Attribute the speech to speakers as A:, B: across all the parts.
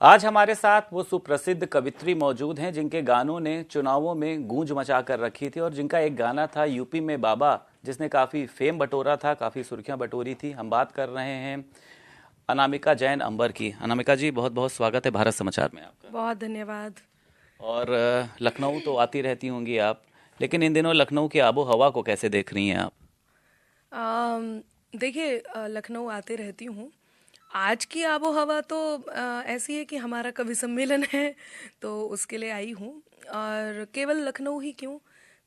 A: आज हमारे साथ वो सुप्रसिद्ध कवित्री मौजूद हैं जिनके गानों ने चुनावों में गूंज मचा कर रखी थी और जिनका एक गाना था यूपी में बाबा, जिसने काफ़ी फेम बटोरा था, काफ़ी सुर्खियां बटोरी थी। हम बात कर रहे हैं अनामिका जैन अंबर की। अनामिका जी, बहुत बहुत स्वागत है भारत समाचार में आपका।
B: बहुत धन्यवाद।
A: और लखनऊ तो आती रहती होंगी आप, लेकिन इन दिनों लखनऊ की आबो हवा को कैसे देख रही हैं आप?
B: अम, देखिए, लखनऊ आते रहती हूँ। आज की आबो हवा तो ऐसी है कि हमारा कवि सम्मेलन है, तो उसके लिए आई हूँ। और केवल लखनऊ ही क्यों,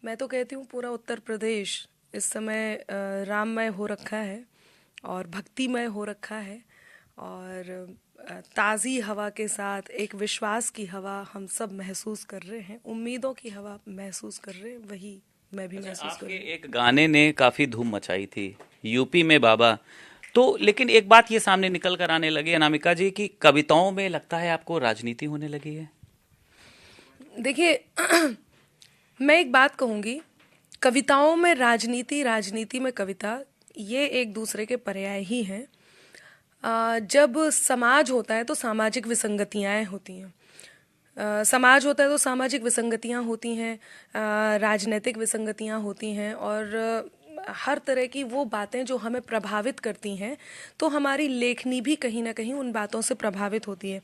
B: मैं तो कहती हूँ पूरा उत्तर प्रदेश इस समय राममय हो रखा है और भक्तिमय हो रखा है। और ताज़ी हवा के साथ एक विश्वास की हवा हम सब महसूस कर रहे हैं, उम्मीदों की हवा महसूस कर रहे हैं, वही मैं भी
A: अच्छा,
B: महसूस कर
A: आपके
B: रही हूँ।
A: एक गाने ने काफी धूम मचाई थी, यूपी में बाबा। तो लेकिन एक बात ये सामने निकल कर आने लगी अनामिका जी की कविताओं में लगता है आपको राजनीति होने लगी है।
B: देखिए, मैं एक बात कहूँगी, कविताओं में राजनीति, राजनीति में कविता, ये एक दूसरे के पर्याय ही हैं। जब समाज होता है तो सामाजिक विसंगतियाँ होती हैं। समाज होता है तो सामाजिक विसंगतियाँ होती हैं, राजनीतिक विसंगतियाँ होती हैं, और हर तरह की वो बातें जो हमें प्रभावित करती हैं, तो हमारी लेखनी भी कहीं ना कहीं उन बातों से प्रभावित होती है।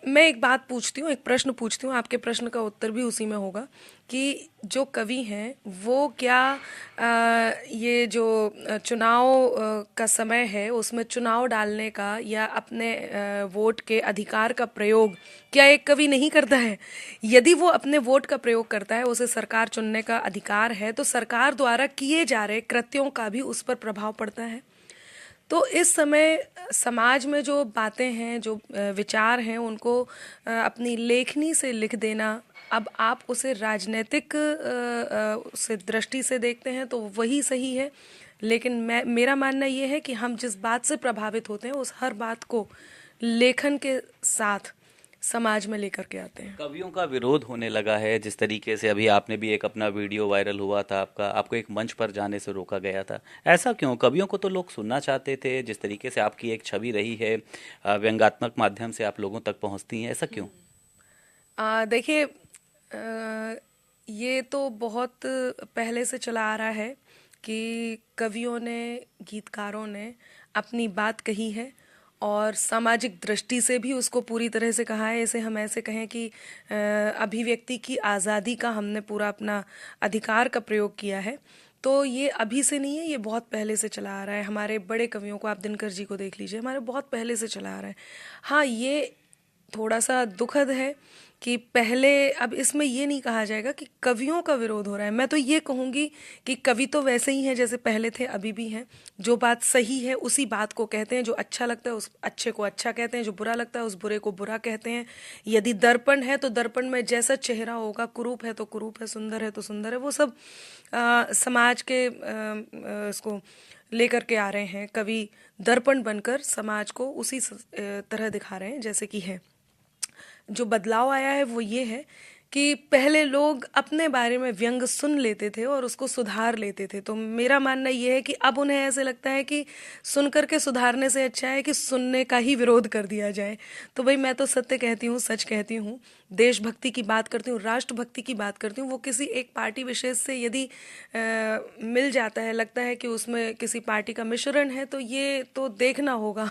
B: मैं एक बात पूछती हूँ, एक प्रश्न पूछती हूँ, आपके प्रश्न का उत्तर भी उसी में होगा कि जो कवि हैं वो क्या ये जो चुनाव का समय है उसमें चुनाव डालने का या अपने वोट के अधिकार का प्रयोग क्या एक कवि नहीं करता है? यदि वो अपने वोट का प्रयोग करता है, उसे सरकार चुनने का अधिकार है, तो सरकार द्वारा किए जा रहे कृत्यों का भी उस पर प्रभाव पड़ता है। तो इस समय समाज में जो बातें हैं, जो विचार हैं, उनको अपनी लेखनी से लिख देना, अब आप उसे राजनीतिक से दृष्टि से देखते हैं तो वही सही है। लेकिन मेरा मानना ये है कि हम जिस बात से प्रभावित होते हैं उस हर बात को लेखन के साथ समाज में लेकर के आते हैं।
A: कवियों का विरोध होने लगा है, जिस तरीके से अभी आपने भी एक अपना वीडियो वायरल हुआ था आपका, आपको एक मंच पर जाने से रोका गया था। ऐसा क्यों? कवियों को तो लोग सुनना चाहते थे, जिस तरीके से आपकी एक छवि रही है, व्यंग्यात्मक माध्यम से आप लोगों तक पहुंचती हैं, ऐसा क्यों?
B: देखिए, ये तो बहुत पहले से चला आ रहा है कि कवियों ने, गीतकारों ने अपनी बात कही है और सामाजिक दृष्टि से भी उसको पूरी तरह से कहा है। इसे हम ऐसे कहें कि अभिव्यक्ति की आज़ादी का हमने पूरा अपना अधिकार का प्रयोग किया है। तो ये अभी से नहीं है, ये बहुत पहले से चला आ रहा है। हमारे बड़े कवियों को, आप दिनकर जी को देख लीजिए, हमारे बहुत पहले से चला आ रहा है। हाँ, ये थोड़ा सा दुखद है कि पहले, अब इसमें ये नहीं कहा जाएगा कि कवियों का विरोध हो रहा है। मैं तो ये कहूँगी कि कवि तो वैसे ही हैं जैसे पहले थे, अभी भी हैं। जो बात सही है उसी बात को कहते हैं, जो अच्छा लगता है उस अच्छे को अच्छा कहते हैं, जो बुरा लगता है उस बुरे को बुरा कहते हैं। यदि दर्पण है तो दर्पण में जैसा चेहरा होगा, कुरूप है तो कुरूप है, सुंदर है तो सुंदर है, वो सब समाज के इसको लेकर के आ रहे हैं। कवि दर्पण बनकर समाज को उसी तरह दिखा रहे हैं जैसे कि है। जो बदलाव आया है वो ये है कि पहले लोग अपने बारे में व्यंग सुन लेते थे और उसको सुधार लेते थे। तो मेरा मानना ये है कि अब उन्हें ऐसे लगता है कि सुन करके सुधारने से अच्छा है कि सुनने का ही विरोध कर दिया जाए। तो भाई, मैं तो सत्य कहती हूँ, सच कहती हूँ, देशभक्ति की बात करती हूँ, राष्ट्रभक्ति की बात करती हूँ। वो किसी एक पार्टी विशेष से यदि मिल जाता है, लगता है कि उसमें किसी पार्टी का मिश्रण है, तो ये तो देखना होगा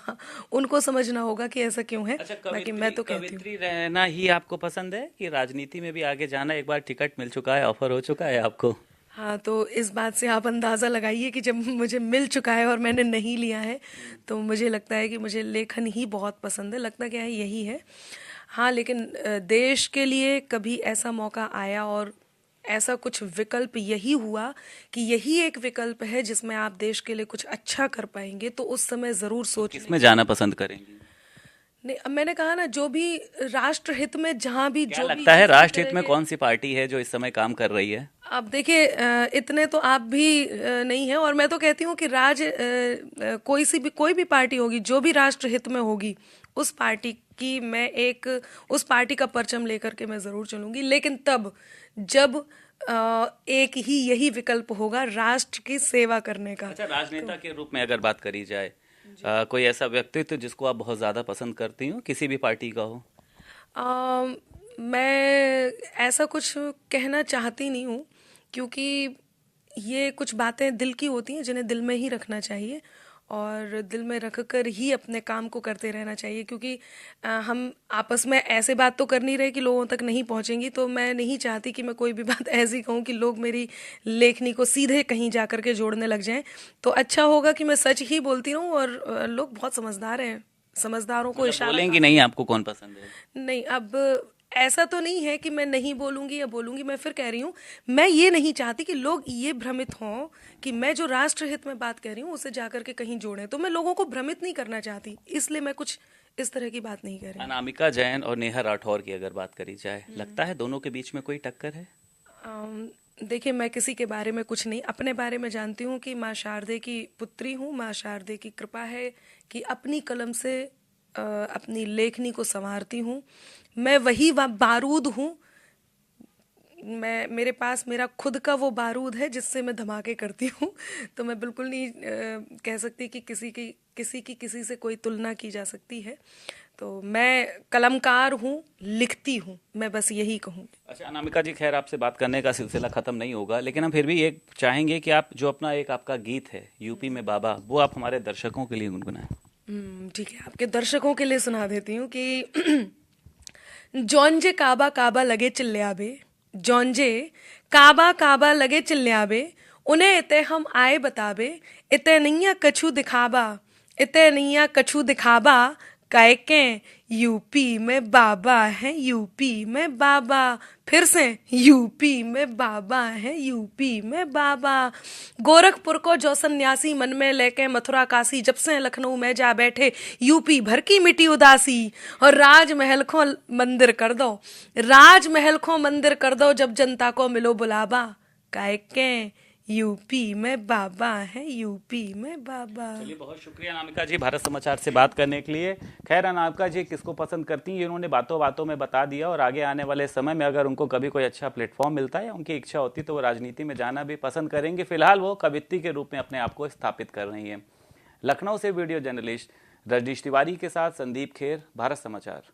B: उनको समझना होगा कि ऐसा क्यों है।
A: अच्छा,
B: बाकी
A: कवित्री
B: मैं तो कहती हूँ।
A: कवित्री रहना ही आपको पसंद है कि राजनीति में भी आगे जाना? एक बार टिकट मिल चुका है, ऑफर हो चुका है आपको।
B: हाँ, तो इस बात से आप अंदाज़ा लगाइए कि जब मुझे मिल चुका है और मैंने नहीं लिया है, तो मुझे लगता है कि मुझे लेखन ही बहुत पसंद है। लगता क्या है, यही है। हाँ, लेकिन देश के लिए कभी ऐसा मौका आया और ऐसा कुछ विकल्प यही हुआ कि यही एक विकल्प है जिसमें आप देश के लिए कुछ अच्छा कर पाएंगे, तो उस समय ज़रूर
A: तो
B: सोचने
A: किसमें
B: की।
A: जाना पसंद करेंगी?
B: नहीं, अब मैंने कहा ना, जो भी राष्ट्र हित में, जहाँ भी,
A: क्या
B: जो भी
A: लगता है
B: जिस भी
A: राष्ट्रहित
B: तरह
A: में
B: के।
A: कौन सी पार्टी है जो इस समय काम कर रही है?
B: अब देखिए, इतने तो आप भी नहीं हैं, और मैं तो कहती हूँ कि कोई भी पार्टी होगी, जो भी राष्ट्र हित में होगी, उस पार्टी की मैं एक, उस पार्टी का परचम लेकर के मैं ज़रूर चलूंगी, लेकिन तब जब एक ही यही विकल्प होगा, राष्ट्र की सेवा करने का।
A: अच्छा,
B: तो
A: राजनेता के रूप में अगर बात करी जाए, कोई ऐसा व्यक्तित्व जिसको आप बहुत ज़्यादा पसंद करती हो, किसी भी पार्टी का हो?
B: मैं ऐसा कुछ कहना चाहती नहीं हूँ, क्योंकि ये कुछ बातें दिल की होती हैं जिन्हें दिल में ही रखना चाहिए और दिल में रख कर ही अपने काम को करते रहना चाहिए, क्योंकि हम आपस में ऐसे बात तो कर नहीं रहे कि लोगों तक नहीं पहुंचेंगी। तो मैं नहीं चाहती कि मैं कोई भी बात ऐसी कहूँ कि लोग मेरी लेखनी को सीधे कहीं जा कर के जोड़ने लग जाएं। तो अच्छा होगा कि मैं सच ही बोलती रहूं, और लोग बहुत समझदार हैं, समझदारों को
A: मतलब
B: इशारा
A: बोलेंगी नहीं आपको कौन पसंद है?
B: नहीं, अब ऐसा तो नहीं है कि मैं नहीं बोलूंगी या बोलूंगी। मैं फिर कह रही हूँ, मैं ये नहीं चाहती कि लोग ये भ्रमित हों कि मैं जो राष्ट्र हित में बात कह रही हूँ उसे जाकर के कहीं जोड़ें। तो मैं लोगों को भ्रमित नहीं करना चाहती, इसलिए मैं कुछ इस तरह की बात नहीं कह रही हूँ।
A: अनामिका जैन और नेहा राठौर की अगर बात करी जाए, लगता है दोनों के बीच में कोई टक्कर है?
B: देखिए, मैं किसी के बारे में कुछ नहीं, अपने बारे में जानती हूँ कि माँ शारदे की पुत्री हूँ। माँ शारदे की कृपा है कि अपनी कलम से अपनी लेखनी को संवारती हूँ। मैं वही बारूद हूँ। मेरे पास मेरा खुद का वो बारूद है जिससे मैं धमाके करती हूँ। तो मैं बिल्कुल नहीं कह सकती कि किसी से कोई तुलना की जा सकती है। तो मैं कलमकार हूँ, लिखती हूँ, मैं बस यही कहूँ।
A: अच्छा अनामिका जी, खैर आपसे बात करने का सिलसिला ख़त्म नहीं होगा, लेकिन हम फिर भी एक चाहेंगे कि आप जो अपना एक आपका गीत है यूपी में बाबा, वो आप हमारे दर्शकों के लिए गुनगुनाएं।
B: ठीक है, आपके दर्शकों के लिए सुना देती हूँ कि जौनजे काबा काबा लगे चिल्ल्याबे, जौनजे काबा काबा लगे चिल्ल्याबे, उन्हें इते हम आए बताबे, इते नैया कछु दिखाबा, इते नैया कछु दिखाबा, कायके यूपी में बाबा है, यूपी में बाबा। फिर से, यूपी में बाबा है, यूपी में बाबा। गोरखपुर को जो सन्यासी मन में लेके मथुरा काशी, जब से लखनऊ में जा बैठे, यूपी भर की मिटी उदासी। और राजमहल को मंदिर कर दो, राजमहल को मंदिर कर दो, जब जनता को मिलो बुलावा, कायके यूपी में बाबा है, यूपी में बाबा।
A: चलिए, बहुत शुक्रिया अनामिका जी भारत समाचार से बात करने के लिए। खैर अनामिका जी किसको पसंद करती हैं इन्होंने बातों बातों में बता दिया, और आगे आने वाले समय में अगर उनको कभी कोई अच्छा प्लेटफॉर्म मिलता है या उनकी इच्छा होती तो वो राजनीति में जाना भी पसंद करेंगे। फिलहाल वो कवित्री के रूप में अपने आप को स्थापित कर रही हैं। लखनऊ से वीडियो जर्नलिस्ट रजनीश तिवारी के साथ संदीप खेर, भारत समाचार।